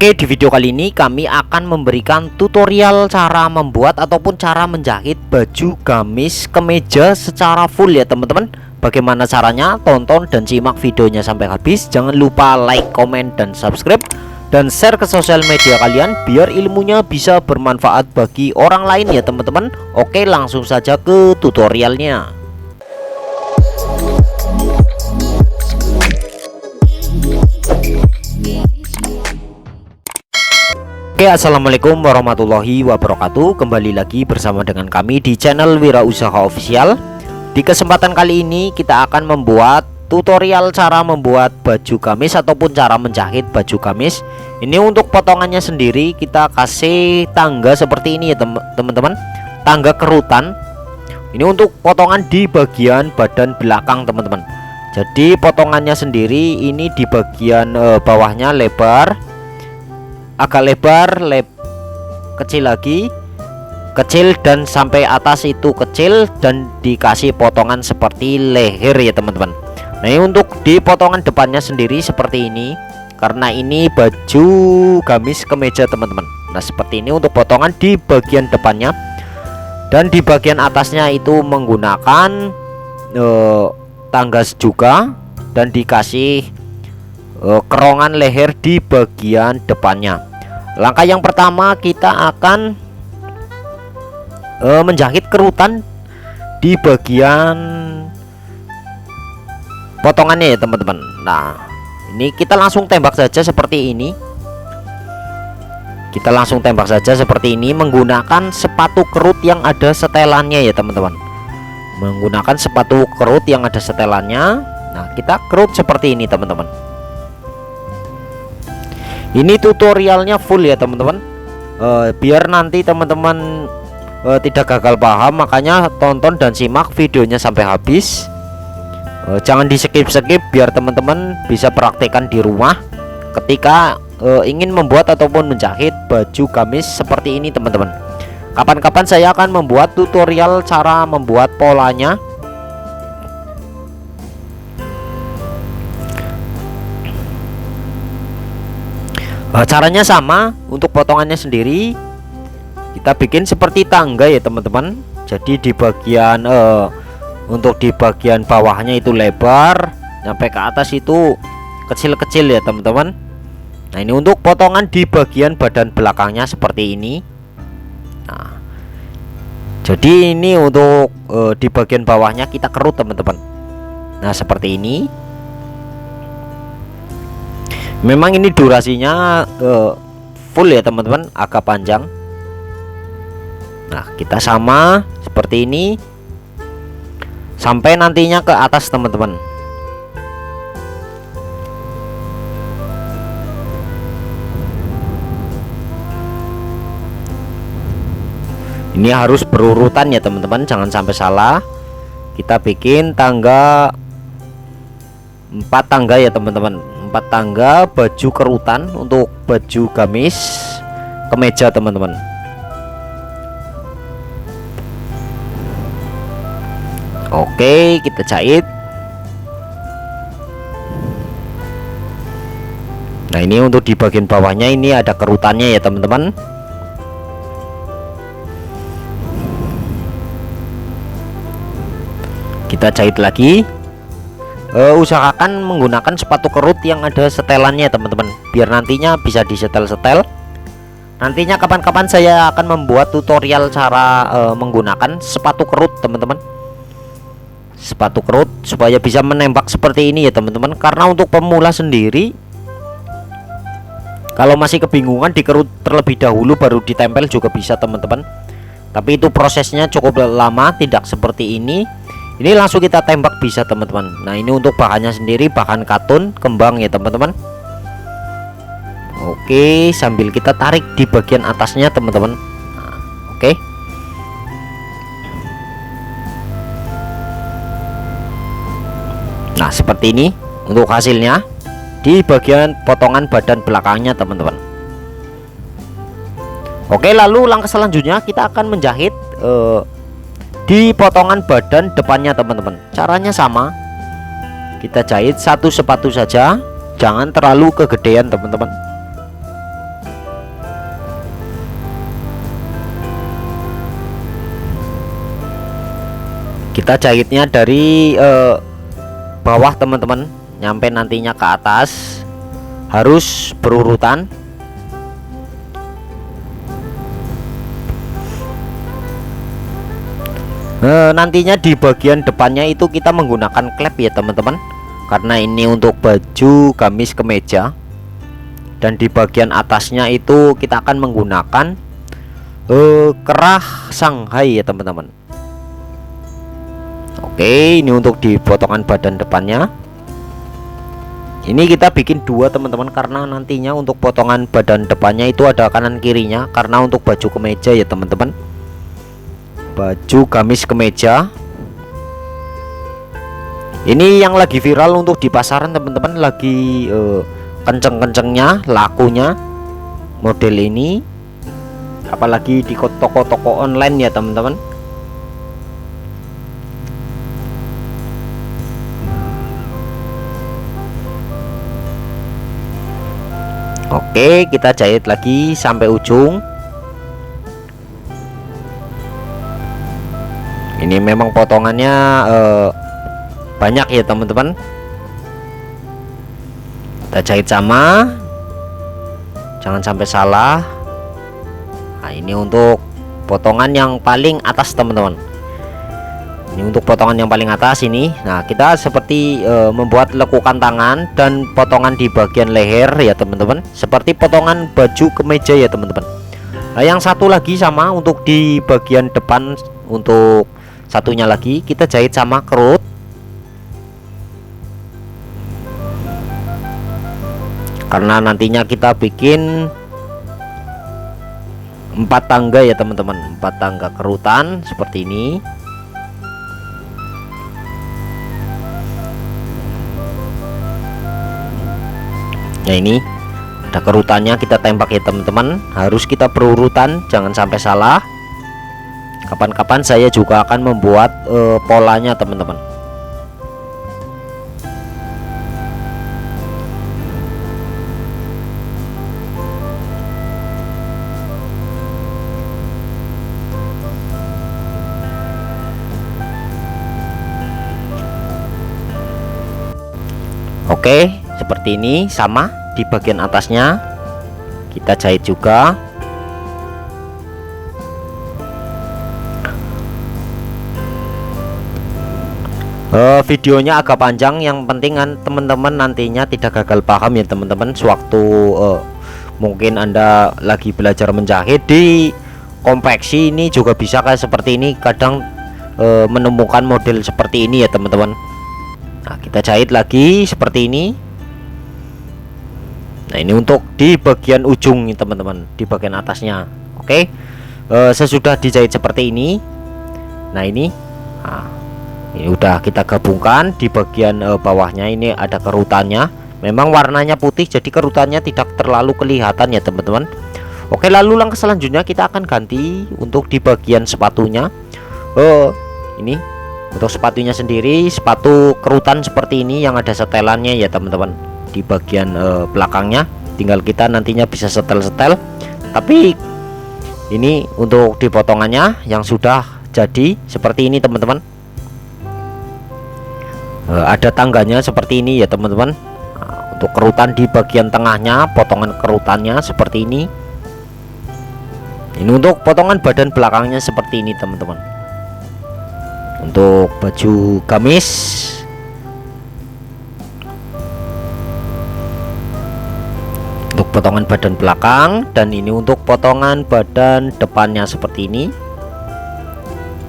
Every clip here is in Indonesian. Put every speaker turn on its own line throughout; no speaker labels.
Oke, di video kali ini kami akan memberikan tutorial cara membuat ataupun cara menjahit baju gamis kemeja secara full ya teman-teman. Bagaimana caranya? Tonton dan simak videonya sampai habis. Jangan lupa like, komen, dan subscribe, dan share ke sosial media kalian biar ilmunya bisa bermanfaat bagi orang lain ya teman-teman. Oke, langsung saja ke tutorialnya. Oke, assalamualaikum warahmatullahi wabarakatuh. Kembali lagi bersama dengan kami di channel Wirausaha Official. Di kesempatan kali ini kita akan membuat tutorial cara membuat baju gamis ataupun cara menjahit baju gamis. Ini untuk potongannya sendiri kita kasih tangga seperti ini ya teman-teman, tangga kerutan. Ini untuk potongan di bagian badan belakang teman-teman. Jadi potongannya sendiri ini di bagian bawahnya lebar, agak lebar, kecil lagi, kecil, dan sampai atas itu kecil, dan dikasih potongan seperti leher ya teman-teman. Nah, ini untuk di potongan depannya sendiri seperti ini, karena ini baju gamis kemeja teman-teman. Nah, seperti ini untuk potongan di bagian depannya, dan di bagian atasnya itu menggunakan tangga juga, dan dikasih kerongan leher di bagian depannya. Langkah yang pertama kita akan menjahit kerutan di bagian potongannya ya teman-teman. Nah, ini kita langsung tembak saja seperti ini. Kita langsung tembak saja seperti ini menggunakan sepatu kerut yang ada setelannya ya teman-teman. Menggunakan sepatu kerut yang ada setelannya. Nah, kita kerut seperti ini teman-teman. Ini tutorialnya full ya teman-teman, biar nanti teman-teman tidak gagal paham, makanya tonton dan simak videonya sampai habis. Jangan di skip-skip biar teman-teman bisa praktekkan di rumah ketika ingin membuat ataupun menjahit baju gamis seperti ini teman-teman. Kapan-kapan saya akan membuat tutorial cara membuat polanya. Caranya sama, untuk potongannya sendiri kita bikin seperti tangga ya teman-teman. Jadi di bagian untuk di bagian bawahnya itu lebar, sampai ke atas itu kecil-kecil ya teman-teman. Nah, ini untuk potongan di bagian badan belakangnya seperti ini. Nah, jadi ini untuk di bagian bawahnya kita kerut teman-teman. Nah, seperti ini. Memang ini durasinya full ya teman-teman, agak panjang. Nah, kita sama seperti ini sampai nantinya ke atas teman-teman. Ini harus berurutan ya teman-teman, jangan sampai salah. Kita bikin tangga 4 tangga ya teman-teman. 4 tangga baju kerutan untuk baju gamis kemeja teman-teman. Oke, kita jahit. Nah, ini untuk di bagian bawahnya ini ada kerutannya ya teman-teman. Kita jahit lagi. Usahakan menggunakan sepatu kerut yang ada setelannya teman-teman, biar nantinya bisa disetel-setel. Nantinya kapan-kapan saya akan membuat tutorial cara menggunakan sepatu kerut teman-teman. Sepatu kerut supaya bisa menembak seperti ini ya teman-teman. Karena untuk pemula sendiri, kalau masih kebingungan, dikerut terlebih dahulu baru ditempel juga bisa teman-teman. Tapi itu prosesnya cukup lama, tidak seperti ini. Ini langsung kita tembak bisa teman-teman. Nah, ini untuk bahannya sendiri bahan katun kembang ya teman-teman. Oke, sambil kita tarik di bagian atasnya teman-teman. Nah, oke. Nah, seperti ini untuk hasilnya di bagian potongan badan belakangnya teman-teman. Oke, lalu langkah selanjutnya kita akan menjahit di potongan badan depannya teman-teman. Caranya sama, kita jahit satu sepatu saja, jangan terlalu kegedean teman-teman. Kita jahitnya dari bawah teman-teman, nyampe nantinya ke atas, harus berurutan. Nantinya di bagian depannya itu kita menggunakan klep ya teman-teman, karena ini untuk baju gamis kemeja. Dan di bagian atasnya itu kita akan menggunakan kerah Shanghai ya teman-teman. Oke, ini untuk di potongan badan depannya. Ini kita bikin dua teman-teman, karena nantinya untuk potongan badan depannya itu ada kanan kirinya, karena untuk baju kemeja ya teman-teman, baju gamis kemeja. Ini yang lagi viral untuk di pasaran teman-teman, lagi kenceng-kencengnya lakunya model ini, apalagi di toko-toko online ya teman-teman. Oke, kita jahit lagi sampai ujung. Ini memang potongannya banyak ya teman-teman. Kita jahit sama, jangan sampai salah. Nah, ini untuk potongan yang paling atas teman-teman. Ini untuk potongan yang paling atas ini. Nah, kita seperti membuat lekukan tangan dan potongan di bagian leher ya teman-teman, seperti potongan baju kemeja ya teman-teman. Nah, yang satu lagi sama untuk di bagian depan, untuk satunya lagi kita jahit sama kerut. Karena nantinya kita bikin 4 tangga ya teman-teman, 4 tangga kerutan seperti ini. Nah, ini ada kerutannya, kita tembak ya teman-teman, harus kita berurutan, jangan sampai salah. Kapan-kapan saya juga akan membuat polanya teman-teman. Oke, seperti ini sama di bagian atasnya kita jahit juga. Videonya agak panjang, yang penting kan teman-teman nantinya tidak gagal paham ya teman-teman, sewaktu mungkin Anda lagi belajar menjahit di konveksi ini juga bisa kayak seperti ini, kadang menemukan model seperti ini ya teman-teman. Nah, kita jahit lagi seperti ini. Nah, ini untuk di bagian ujung nih teman-teman, di bagian atasnya. Oke, sesudah dijahit seperti ini, nah ini udah kita gabungkan. Di bagian bawahnya ini ada kerutannya, memang warnanya putih jadi kerutannya tidak terlalu kelihatan ya teman-teman. Oke, lalu langkah selanjutnya kita akan ganti untuk di bagian sepatunya. Ini untuk sepatunya sendiri, sepatu kerutan seperti ini yang ada setelannya ya teman-teman. Di bagian belakangnya tinggal kita nantinya bisa setel-setel. Tapi ini untuk di potongannya yang sudah jadi seperti ini teman-teman. Ada tangganya seperti ini ya teman-teman. Nah, untuk kerutan di bagian tengahnya, potongan kerutannya seperti ini. Ini untuk potongan badan belakangnya seperti ini teman-teman. Untuk baju gamis, untuk potongan badan belakang, dan ini untuk potongan badan depannya seperti ini.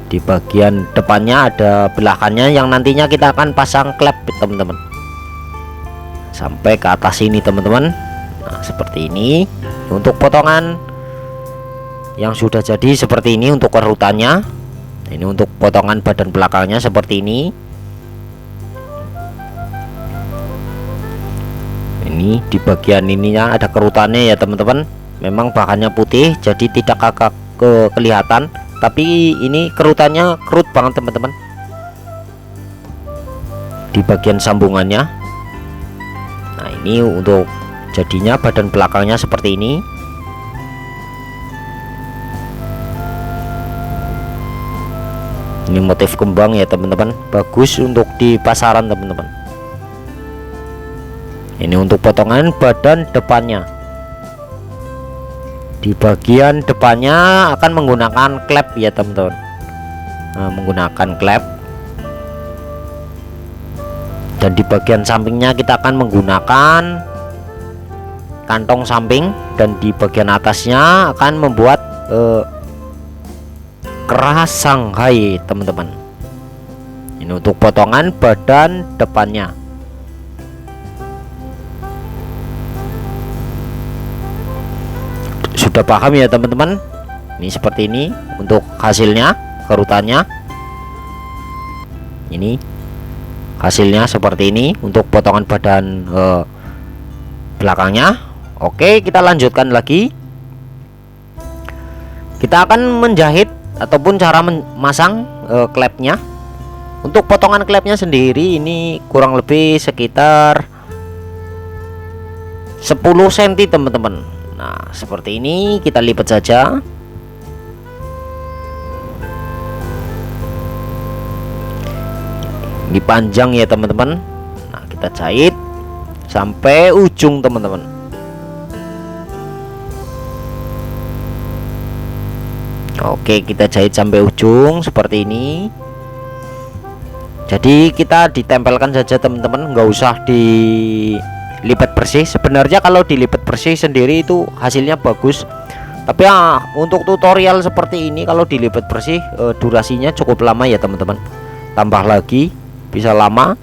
Di bagian depannya ada belakannya yang nantinya kita akan pasang klep teman-teman, sampai ke atas ini teman-teman. Nah, seperti ini untuk potongan yang sudah jadi seperti ini untuk kerutannya. Ini untuk potongan badan belakangnya seperti ini. Ini di bagian ininya ada kerutannya ya teman-teman. Memang bahannya putih jadi tidak agak kelihatan, tapi ini kerutannya kerut banget teman-teman. Di bagian sambungannya. Nah, ini untuk jadinya badan belakangnya seperti ini. Ini motif kembang ya teman-teman, bagus untuk di pasaran teman-teman. Ini untuk potongan badan depannya. Di bagian depannya akan menggunakan klep ya teman-teman. Nah, menggunakan klep. Dan di bagian sampingnya kita akan menggunakan kantong samping, dan di bagian atasnya akan membuat keras Shanghai teman-teman. Ini untuk potongan badan depannya. Sudah paham ya teman-teman? Ini seperti ini untuk hasilnya, kerutannya. Ini hasilnya seperti ini untuk potongan badan belakangnya. Oke, kita lanjutkan lagi. Kita akan menjahit ataupun cara memasang klepnya. Untuk potongan klepnya sendiri ini kurang lebih sekitar 10 cm teman-teman. Nah, seperti ini kita lipat saja. Dipanjang ya teman-teman. Nah, kita jahit sampai ujung teman-teman. Oke, kita jahit sampai ujung seperti ini. Jadi kita ditempelkan saja teman-teman, nggak usah dilipat bersih. Sebenarnya kalau dilipat bersih sendiri itu hasilnya bagus, tapi ya untuk tutorial seperti ini kalau dilipat bersih durasinya cukup lama ya teman-teman. Tambah lagi bisa lama.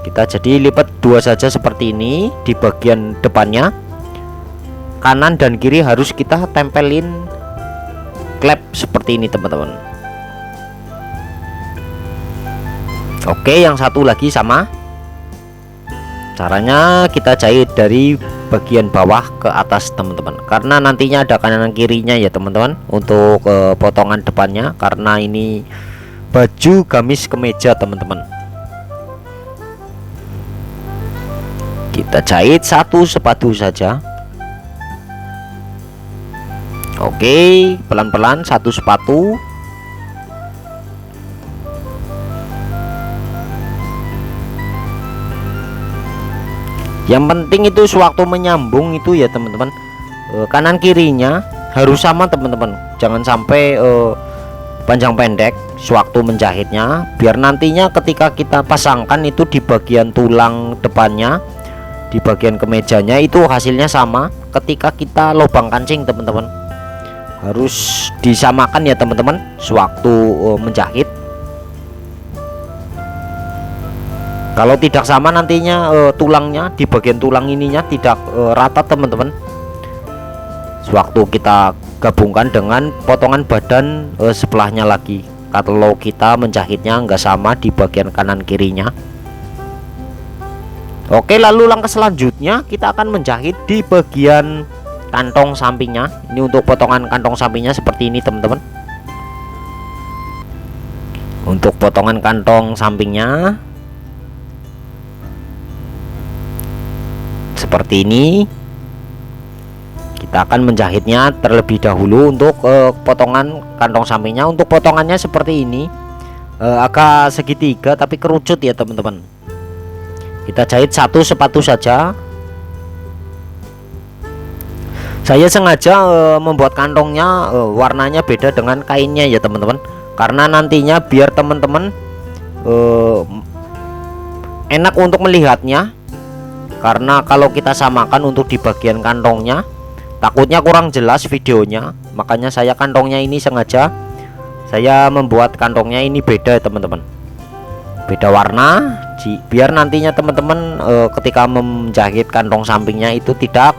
Kita jadi lipat dua saja seperti ini. Di bagian depannya kanan dan kiri harus kita tempelin klep seperti ini teman-teman. Oke, yang satu lagi sama caranya, kita jahit dari bagian bawah ke atas teman-teman, karena nantinya ada kanan kirinya ya teman-teman untuk potongan depannya, karena ini baju gamis kemeja teman-teman. Kita jahit satu sepatu saja. Oke, pelan-pelan satu sepatu. Yang penting itu sewaktu menyambung itu ya teman-teman, kanan kirinya harus sama teman-teman. Jangan sampai panjang pendek sewaktu menjahitnya, biar nantinya ketika kita pasangkan itu di bagian tulang depannya, di bagian kemejanya itu hasilnya sama. Ketika kita lubang kancing teman-teman, harus disamakan ya teman-teman sewaktu menjahit. Kalau tidak sama nantinya tulangnya di bagian tulang ininya tidak rata teman-teman. Sewaktu kita gabungkan dengan potongan badan sebelahnya lagi, kalau kita menjahitnya nggak sama di bagian kanan kirinya. Oke, lalu langkah selanjutnya kita akan menjahit di bagian kantong sampingnya. Ini untuk potongan kantong sampingnya seperti ini teman-teman. Untuk potongan kantong sampingnya seperti ini. Kita akan menjahitnya terlebih dahulu untuk potongan kantong sampingnya. Untuk potongannya seperti ini, agak segitiga tapi kerucut ya teman-teman. Kita jahit satu sepatu saja. Saya sengaja membuat kantongnya warnanya beda dengan kainnya ya teman-teman, karena nantinya biar teman-teman enak untuk melihatnya. Karena kalau kita samakan untuk di bagian kantongnya, takutnya kurang jelas videonya. Makanya saya kantongnya ini sengaja saya membuat kantongnya ini beda teman-teman, beda warna, biar nantinya teman-teman ketika menjahit kantong sampingnya itu tidak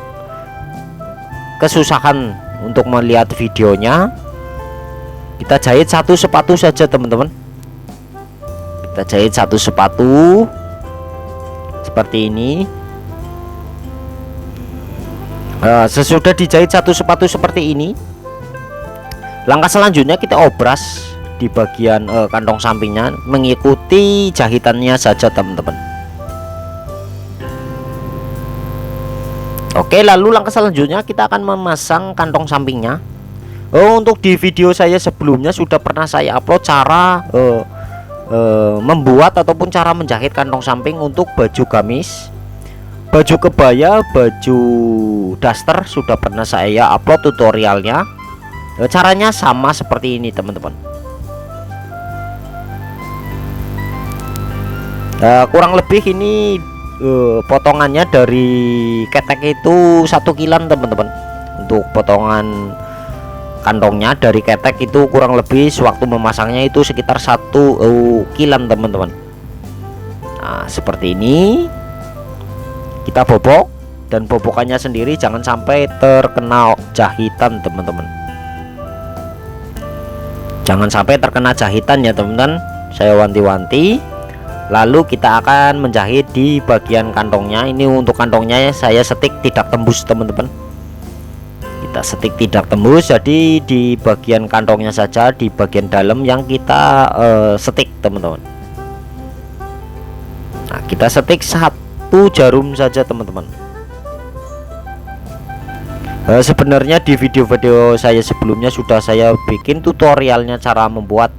kesusahan untuk melihat videonya. Kita jahit satu sepatu saja teman-teman. Kita jahit satu sepatu seperti ini. Sesudah dijahit satu sepatu seperti ini, langkah selanjutnya kita obras di bagian kantong sampingnya, mengikuti jahitannya saja teman-teman. Oke, lalu langkah selanjutnya kita akan memasang kantong sampingnya. Oh, untuk di video saya sebelumnya sudah pernah saya upload cara membuat ataupun cara menjahit kantong samping untuk baju gamis, baju kebaya, baju daster, sudah pernah saya upload tutorialnya. Caranya sama seperti ini teman-teman. Kurang lebih ini potongannya dari ketek itu 1 kilan teman-teman. Untuk potongan kantongnya dari ketek itu kurang lebih sewaktu memasangnya itu sekitar 1 kilan teman-teman. Nah seperti ini kita bobok, dan bobokannya sendiri jangan sampai terkena jahitan teman-teman. Jangan sampai terkena jahitan ya teman-teman, saya wanti-wanti. Lalu kita akan menjahit di bagian kantongnya. Ini untuk kantongnya saya setik tidak tembus teman-teman. Kita setik tidak tembus, jadi di bagian kantongnya saja, di bagian dalam yang kita setik teman-teman. Nah kita setik 1 jarum saja teman-teman. Sebenarnya di video-video saya sebelumnya sudah saya bikin tutorialnya cara membuat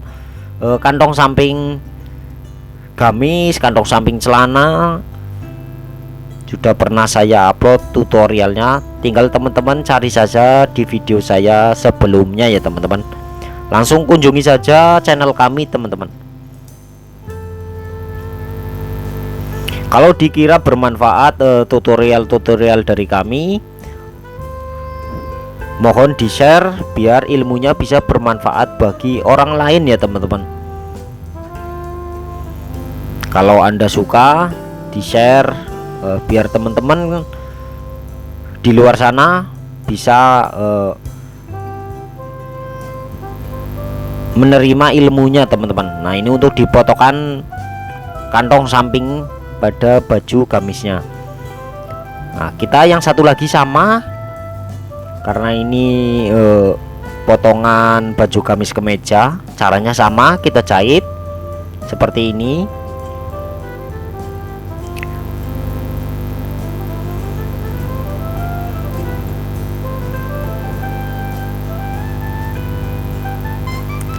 kantong samping gamis, kantong samping celana, sudah pernah saya upload tutorialnya. Tinggal teman-teman cari saja di video saya sebelumnya ya teman-teman. Langsung kunjungi saja channel kami teman-teman. Kalau dikira bermanfaat tutorial-tutorial dari kami, mohon di share biar ilmunya bisa bermanfaat bagi orang lain ya teman-teman. Kalau Anda suka, di share biar teman-teman di luar sana bisa menerima ilmunya teman-teman. Nah ini untuk dipotokan kantong samping pada baju gamisnya. Nah kita yang satu lagi sama, karena ini potongan baju gamis kemeja, caranya sama, kita jahit seperti ini.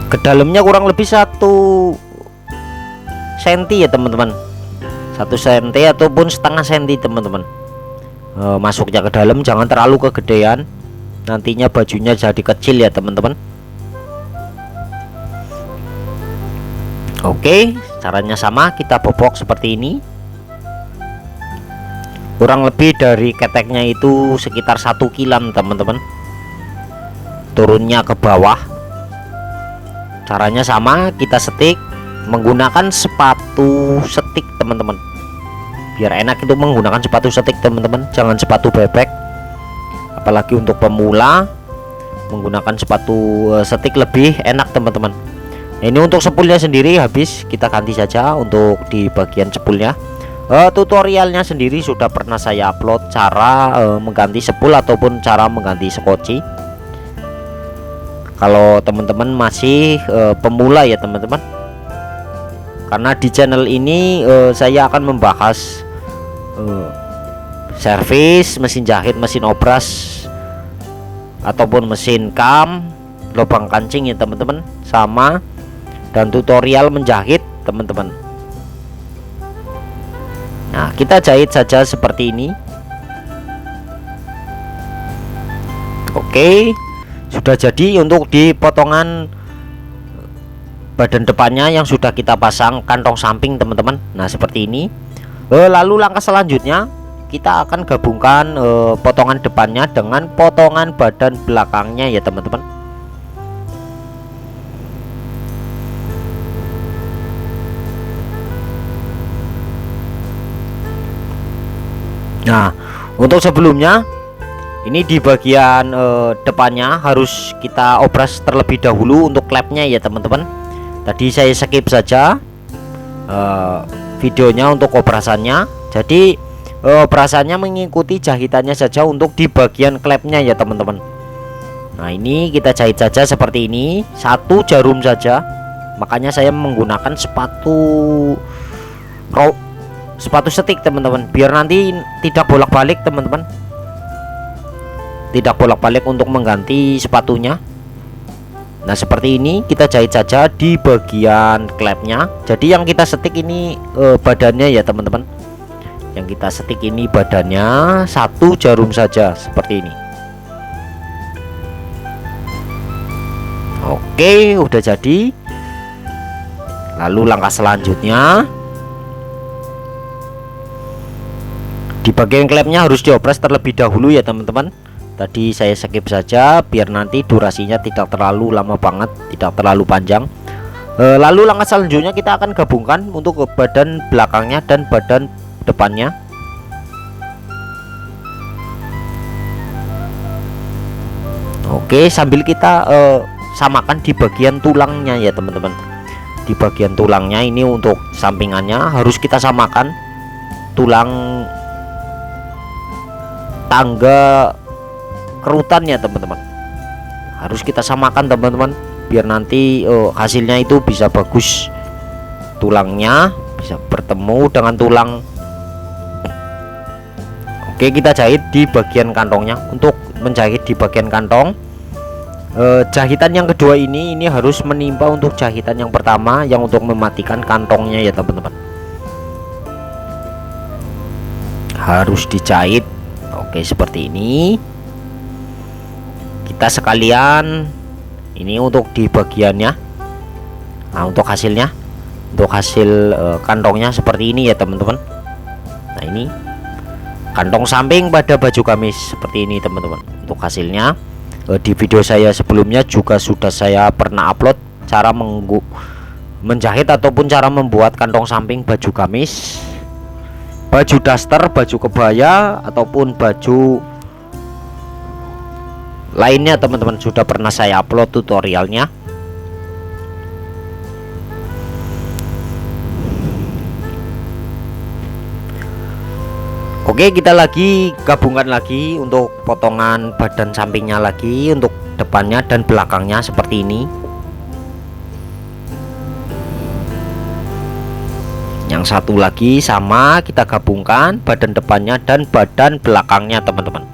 Ke dalamnya kurang lebih 1 senti ya teman-teman, 1 senti ataupun setengah senti teman-teman. Masuknya ke dalam, jangan terlalu kegedean, nantinya bajunya jadi kecil ya teman-teman. Oke, caranya sama, kita bobok seperti ini. Kurang lebih dari keteknya itu sekitar 1 kilan teman-teman, turunnya ke bawah. Caranya sama, kita setik menggunakan sepatu setik teman-teman. Biar enak itu menggunakan sepatu setik teman-teman, jangan sepatu bebek. Apalagi untuk pemula, menggunakan sepatu setik lebih enak teman-teman. Ini untuk sepulnya sendiri habis, kita ganti saja untuk di bagian sepulnya. Tutorialnya sendiri sudah pernah saya upload cara mengganti sepul ataupun cara mengganti sekoci. Kalau teman-teman masih pemula ya teman-teman, karena di channel ini saya akan membahas servis mesin jahit, mesin obras ataupun mesin kam, lubang kancing ya teman-teman, sama, dan tutorial menjahit teman-teman. Nah kita jahit saja seperti ini. Oke, sudah jadi untuk di potongan badan depannya yang sudah kita pasang kantong samping teman-teman. Nah seperti ini. Lalu langkah selanjutnya kita akan gabungkan potongan depannya dengan potongan badan belakangnya ya teman-teman. Nah untuk sebelumnya, ini di bagian depannya harus kita obras terlebih dahulu untuk klepnya ya teman-teman. Tadi saya skip saja videonya untuk obrasannya. Jadi obrasannya mengikuti jahitannya saja untuk di bagian klepnya ya teman-teman. Nah ini kita jahit saja seperti ini, 1 jarum saja. Makanya saya menggunakan sepatu setik teman-teman, biar nanti tidak bolak-balik teman-teman, tidak bolak-balik untuk mengganti sepatunya. Nah seperti ini kita jahit saja di bagian klepnya. Jadi yang kita setik ini badannya ya teman-teman. Yang kita setik ini badannya, satu jarum saja seperti ini. Oke, udah jadi. Lalu langkah selanjutnya, di bagian klepnya harus diopres terlebih dahulu ya teman-teman. Tadi saya skip saja biar nanti durasinya tidak terlalu lama banget, tidak terlalu panjang. Lalu langkah selanjutnya kita akan gabungkan untuk ke badan belakangnya dan badan depannya. Oke, sambil kita samakan di bagian tulangnya ya teman-teman. Di bagian tulangnya ini untuk sampingannya harus kita samakan tulang tangga kerutan ya teman-teman, harus kita samakan teman-teman biar nanti hasilnya itu bisa bagus, tulangnya bisa bertemu dengan tulang. Oke, kita jahit di bagian kantongnya. Untuk menjahit di bagian kantong, jahitan yang kedua ini harus menimpa untuk jahitan yang pertama yang untuk mematikan kantongnya ya teman-teman, harus dijahit. Oke, seperti ini. Kita sekalian ini untuk di bagiannya. Nah untuk hasilnya, untuk hasil kantongnya seperti ini ya teman-teman. Nah ini kantong samping pada baju gamis seperti ini teman-teman. Untuk hasilnya di video saya sebelumnya juga sudah saya pernah upload cara menjahit ataupun cara membuat kantong samping baju gamis, baju daster, baju kebaya ataupun baju lainnya teman-teman, sudah pernah saya upload tutorialnya. Oke, kita lagi gabungkan lagi untuk potongan badan sampingnya lagi, untuk depannya dan belakangnya seperti ini. Yang satu lagi sama, kita gabungkan badan depannya dan badan belakangnya teman-teman.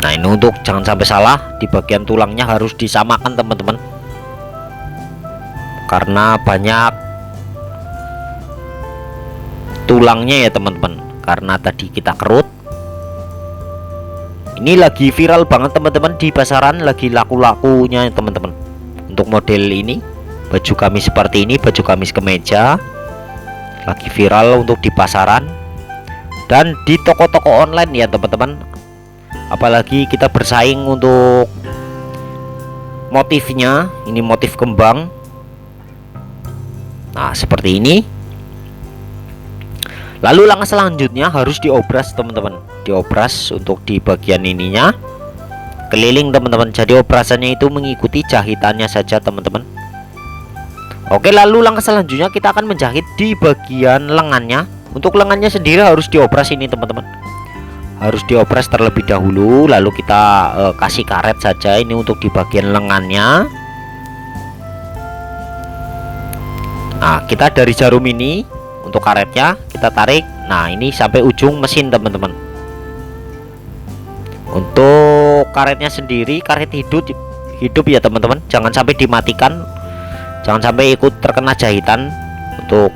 Nah ini untuk jangan sampai salah, di bagian tulangnya harus disamakan teman-teman, karena banyak tulangnya ya teman-teman, karena tadi kita kerut. Ini lagi viral banget teman-teman di pasaran, lagi laku-lakunya teman-teman. Untuk model ini, baju gamis seperti ini, baju gamis kemeja, lagi viral untuk di pasaran dan di toko-toko online ya teman-teman. Apalagi kita bersaing untuk motifnya, ini motif kembang. Nah seperti ini. Lalu langkah selanjutnya harus diobras teman-teman, diobras untuk di bagian ininya keliling teman-teman. Jadi obrasannya itu mengikuti jahitannya saja teman-teman. Oke, lalu langkah selanjutnya kita akan menjahit di bagian lengannya. Untuk lengannya sendiri harus diobras ini teman-teman, harus diopres terlebih dahulu, lalu kita kasih karet saja ini untuk di bagian lengannya. Nah kita dari jarum ini untuk karetnya kita tarik. Nah ini sampai ujung mesin teman-teman. Untuk karetnya sendiri karet hidup ya teman-teman, jangan sampai dimatikan, jangan sampai ikut terkena jahitan. Untuk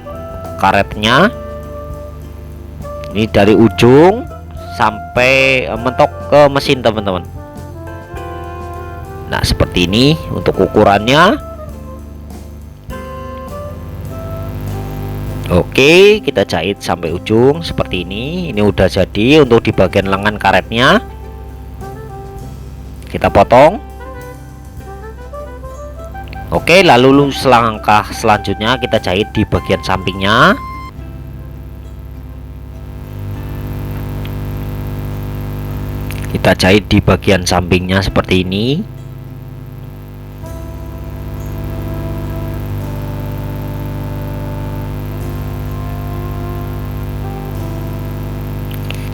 karetnya ini dari ujung sampai mentok ke mesin teman-teman. Nah seperti ini untuk ukurannya. Oke, kita jahit sampai ujung seperti ini. Ini udah jadi untuk di bagian lengan karetnya. Kita potong. Oke, lalu selangkah selanjutnya kita jahit di bagian sampingnya. Kita jahit di bagian sampingnya seperti ini.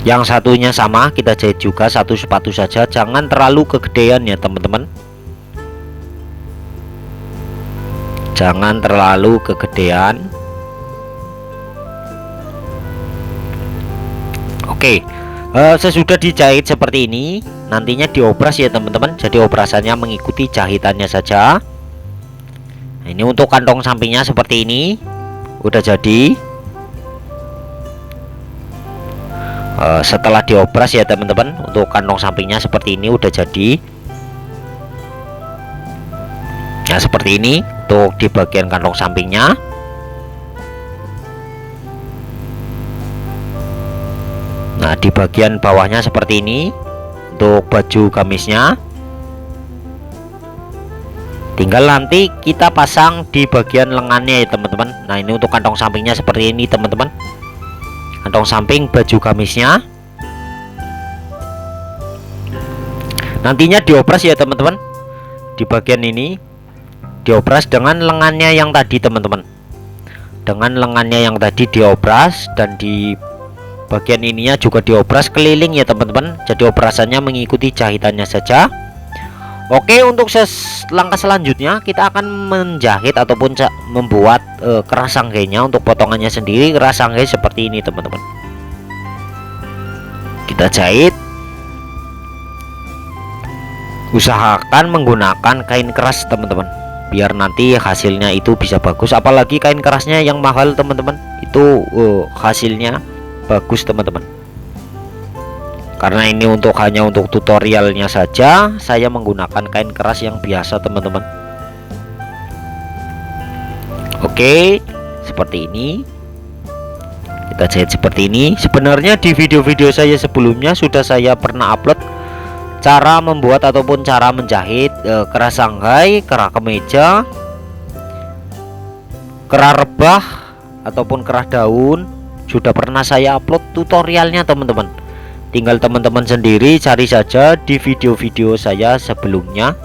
Yang satunya sama, kita jahit juga satu sepatu saja, jangan terlalu kegedean ya teman-teman, jangan terlalu kegedean. Oke, Sesudah dijahit seperti ini, nantinya diopras ya teman-teman. Jadi operasannya mengikuti jahitannya saja. Nah, ini untuk kantong sampingnya seperti ini, udah jadi. Setelah diopras ya teman-teman, untuk kantong sampingnya seperti ini udah jadi. Nah seperti ini untuk di bagian kantong sampingnya. Nah di bagian bawahnya seperti ini untuk baju gamisnya. Tinggal nanti kita pasang di bagian lengannya ya teman-teman. Nah ini untuk kantong sampingnya seperti ini teman-teman, kantong samping baju gamisnya. Nantinya diopras ya teman-teman, di bagian ini diopras dengan lengannya yang tadi teman-teman, dengan lengannya yang tadi diopras, dan di bagian ininya juga diopras keliling ya teman-teman. Jadi operasannya mengikuti jahitannya saja. Oke, untuk langkah selanjutnya kita akan menjahit ataupun membuat keras sanggainya. Untuk potongannya sendiri keras sanggai seperti ini teman-teman. Kita jahit, usahakan menggunakan kain keras teman-teman, biar nanti hasilnya itu bisa bagus. Apalagi kain kerasnya yang mahal teman-teman, itu hasilnya bagus teman-teman. Karena ini hanya untuk tutorialnya saja, saya menggunakan kain keras yang biasa teman-teman. Oke, seperti ini kita jahit seperti ini. Sebenarnya di video-video saya sebelumnya sudah saya pernah upload cara membuat ataupun cara menjahit keras sanggai, kerah kemeja, kerah rebah ataupun kerah daun. Sudah pernah saya upload tutorialnya teman-teman. Tinggal teman-teman sendiri cari saja di video-video saya sebelumnya.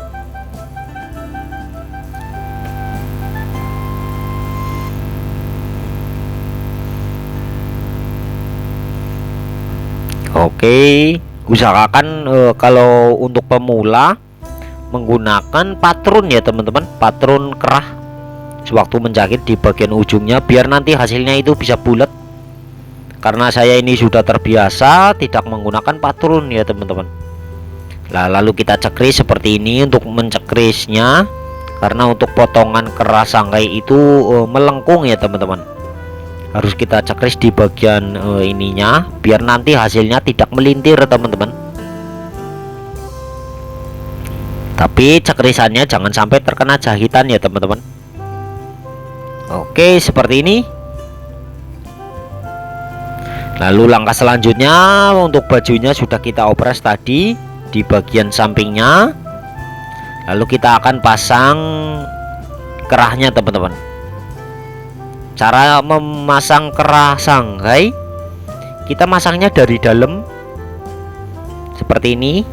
Oke, usahakan kalau untuk pemula menggunakan patron ya teman-teman, patron kerah sewaktu menjahit di bagian ujungnya, biar nanti hasilnya itu bisa bulat. Karena saya ini sudah terbiasa tidak menggunakan patron ya teman-teman. Lalu kita cekris seperti ini untuk mencekrisnya, karena untuk potongan kerah sanggai itu melengkung ya teman-teman. Harus kita cekris di bagian ininya, biar nanti hasilnya tidak melintir teman-teman. Tapi cekrisannya jangan sampai terkena jahitan ya teman-teman. Oke, seperti ini. Lalu langkah selanjutnya untuk bajunya sudah kita opres tadi di bagian sampingnya. Lalu kita akan pasang kerahnya teman-teman. Cara memasang kerah sanggai, kita masangnya dari dalam seperti ini.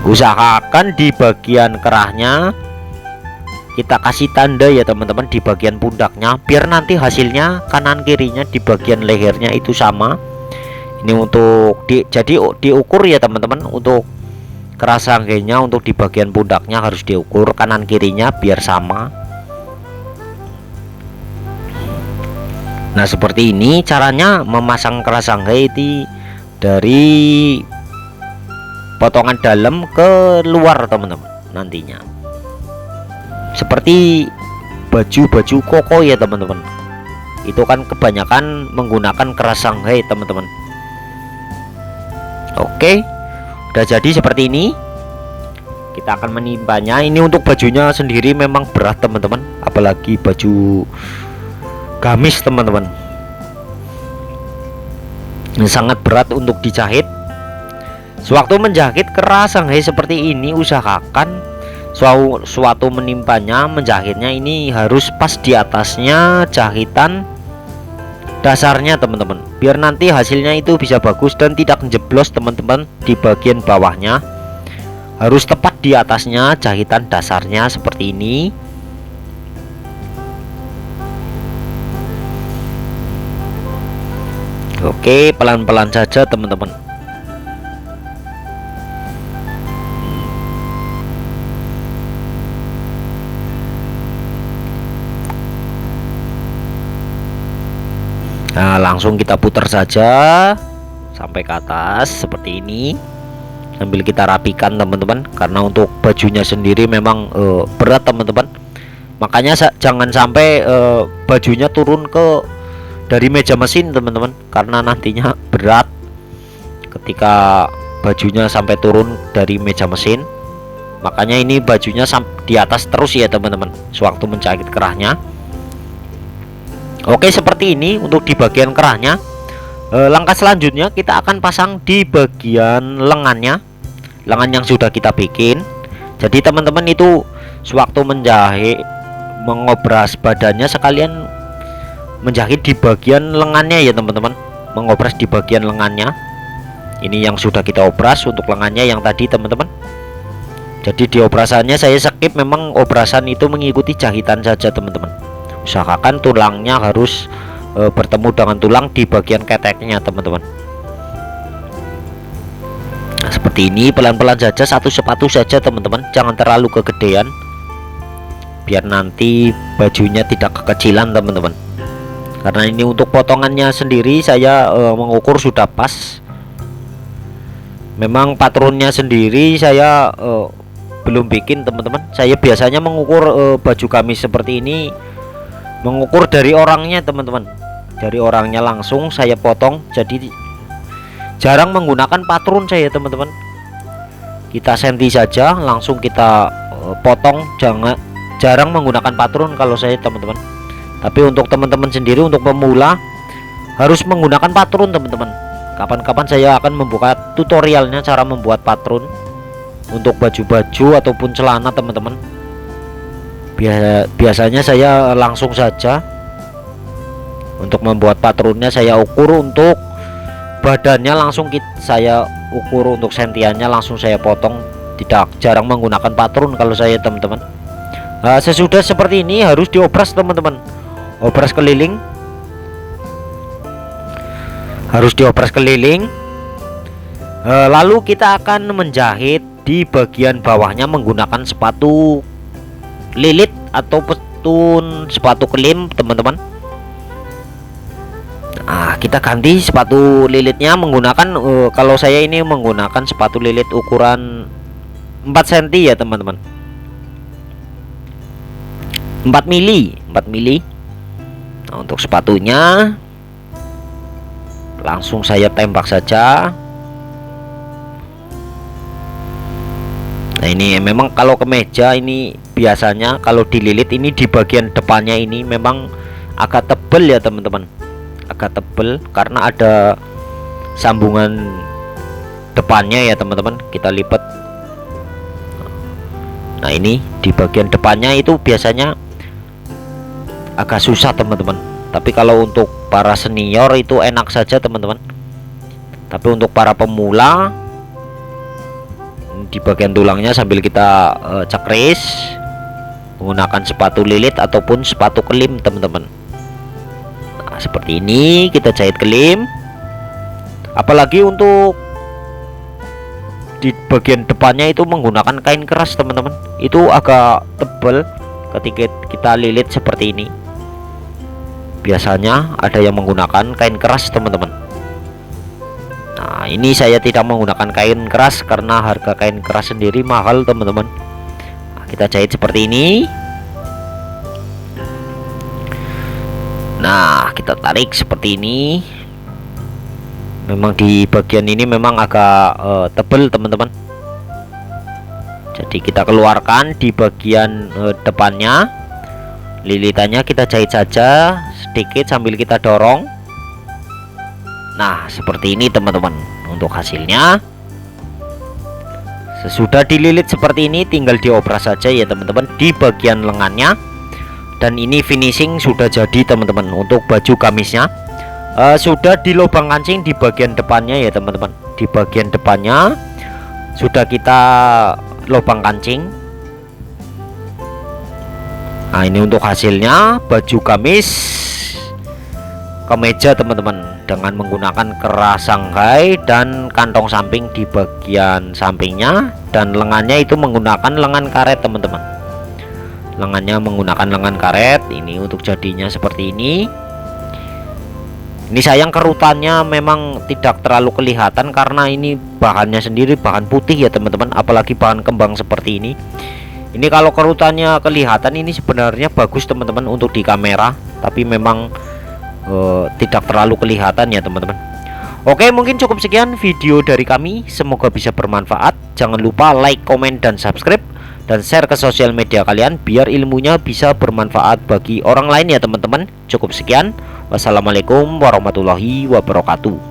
Usahakan di bagian kerahnya kita kasih tanda ya teman-teman di bagian pundaknya, biar nanti hasilnya kanan kirinya di bagian lehernya itu sama. Ini untuk jadi diukur ya teman-teman. Untuk kerah sanggainya untuk di bagian pundaknya harus diukur kanan kirinya biar sama. Nah seperti ini caranya memasang kerah sanggai dari potongan dalam ke luar teman-teman. Nantinya seperti baju-baju koko ya teman-teman, itu kan kebanyakan menggunakan kerah sanggai teman-teman. Oke, udah jadi seperti ini. Kita akan menimpanya. Ini untuk bajunya sendiri memang berat teman-teman, apalagi baju gamis teman-teman. Ini sangat berat untuk dijahit. Sewaktu menjahit kerah sanggai seperti ini, usahakan suatu menimpanya, menjahitnya ini harus pas di atasnya jahitan dasarnya teman-teman, biar nanti hasilnya itu bisa bagus dan tidak jeblos teman-teman. Di bagian bawahnya harus tepat di atasnya jahitan dasarnya seperti ini. Oke, pelan-pelan saja teman-teman. Nah, langsung kita putar saja sampai ke atas seperti ini, sambil kita rapikan teman-teman, karena untuk bajunya sendiri memang berat teman-teman. Makanya jangan sampai bajunya turun ke dari meja mesin teman-teman, karena nantinya berat ketika bajunya sampai turun dari meja mesin. Makanya ini bajunya di atas terus ya teman-teman sewaktu menjahit kerahnya. Oke, seperti ini untuk di bagian kerahnya. Langkah selanjutnya kita akan pasang di bagian lengan yang sudah kita bikin. Jadi teman-teman itu sewaktu menjahit, mengobras badannya sekalian menjahit di bagian lengannya ya teman-teman, mengobras di bagian lengannya. Ini yang sudah kita obras untuk lengannya yang tadi teman-teman. Jadi di obrasannya saya skip, memang obrasan itu mengikuti jahitan saja teman-teman. Usahakan tulangnya harus bertemu dengan tulang di bagian keteknya teman-teman. Nah, seperti ini pelan-pelan saja, satu sepatu saja teman-teman, jangan terlalu kegedean biar nanti bajunya tidak kekecilan teman-teman. Karena ini untuk potongannya sendiri saya mengukur sudah pas. Memang patronnya sendiri saya belum bikin teman-teman. Saya biasanya mengukur baju gamis seperti ini, mengukur dari orangnya teman-teman, dari orangnya langsung saya potong. Jadi jarang menggunakan patron saya teman-teman. Kita senti saja langsung kita potong, jarang menggunakan patron kalau saya teman-teman. Tapi untuk teman-teman sendiri, untuk pemula harus menggunakan patron teman-teman. Kapan-kapan saya akan membuka tutorialnya cara membuat patron untuk baju-baju ataupun celana teman-teman. Biasanya saya langsung saja untuk membuat patronnya, saya ukur untuk badannya langsung saya ukur untuk sentiannya langsung saya potong, tidak jarang menggunakan patron kalau saya teman-teman. Nah, sesudah seperti ini harus diobras teman-teman, obras keliling, harus diobras keliling. Lalu kita akan menjahit di bagian bawahnya menggunakan sepatu lilit ataupun sepatu kelim teman-teman. Nah, kita ganti sepatu lilitnya menggunakan kalau saya ini menggunakan sepatu lilit ukuran 4 cm ya teman-teman, 4 mili. Nah, untuk sepatunya langsung saya tembak saja. Nah, ini memang kalau kemeja ini biasanya kalau dililit ini di bagian depannya ini memang agak tebel ya teman-teman, agak tebel karena ada sambungan depannya ya teman-teman, kita lipat. Nah, ini di bagian depannya itu biasanya agak susah teman-teman. Tapi kalau untuk para senior itu enak saja teman-teman. Tapi untuk para pemula di bagian tulangnya sambil kita cekris menggunakan sepatu lilit ataupun sepatu kelim teman-teman. Nah, seperti ini kita jahit kelim. Apalagi untuk di bagian depannya itu menggunakan kain keras teman-teman, itu agak tebal ketika kita lilit seperti ini. Biasanya ada yang menggunakan kain keras teman-teman. Nah, ini saya tidak menggunakan kain keras karena harga kain keras sendiri mahal teman-teman. Nah, kita jahit seperti ini. Nah, kita tarik seperti ini. Memang di bagian ini memang agak tebal teman-teman. Jadi kita keluarkan di bagian depannya, lilitannya kita jahit saja sedikit sambil kita dorong. Nah, seperti ini teman-teman untuk hasilnya. Sesudah dililit seperti ini tinggal diobras saja ya teman-teman di bagian lengannya. Dan ini finishing sudah jadi teman-teman untuk baju gamisnya. Sudah di lubang kancing di bagian depannya ya teman-teman. Di bagian depannya sudah kita lubang kancing. Nah, ini untuk hasilnya baju gamis kemeja teman-teman, dengan menggunakan kerah Shanghai dan kantong samping di bagian sampingnya, dan lengannya itu menggunakan lengan karet teman-teman. Lengannya menggunakan lengan karet. Ini untuk jadinya seperti ini. Ini sayang kerutannya memang tidak terlalu kelihatan karena ini bahannya sendiri bahan putih ya teman-teman, apalagi bahan kembang seperti ini. Ini kalau kerutannya kelihatan ini sebenarnya bagus teman-teman untuk di kamera, tapi memang tidak terlalu kelihatan ya teman-teman. Oke, mungkin cukup sekian video dari kami, semoga bisa bermanfaat. Jangan lupa like, komen, dan subscribe, dan share ke sosial media kalian biar ilmunya bisa bermanfaat bagi orang lain ya teman-teman. Cukup sekian, wassalamualaikum warahmatullahi wabarakatuh.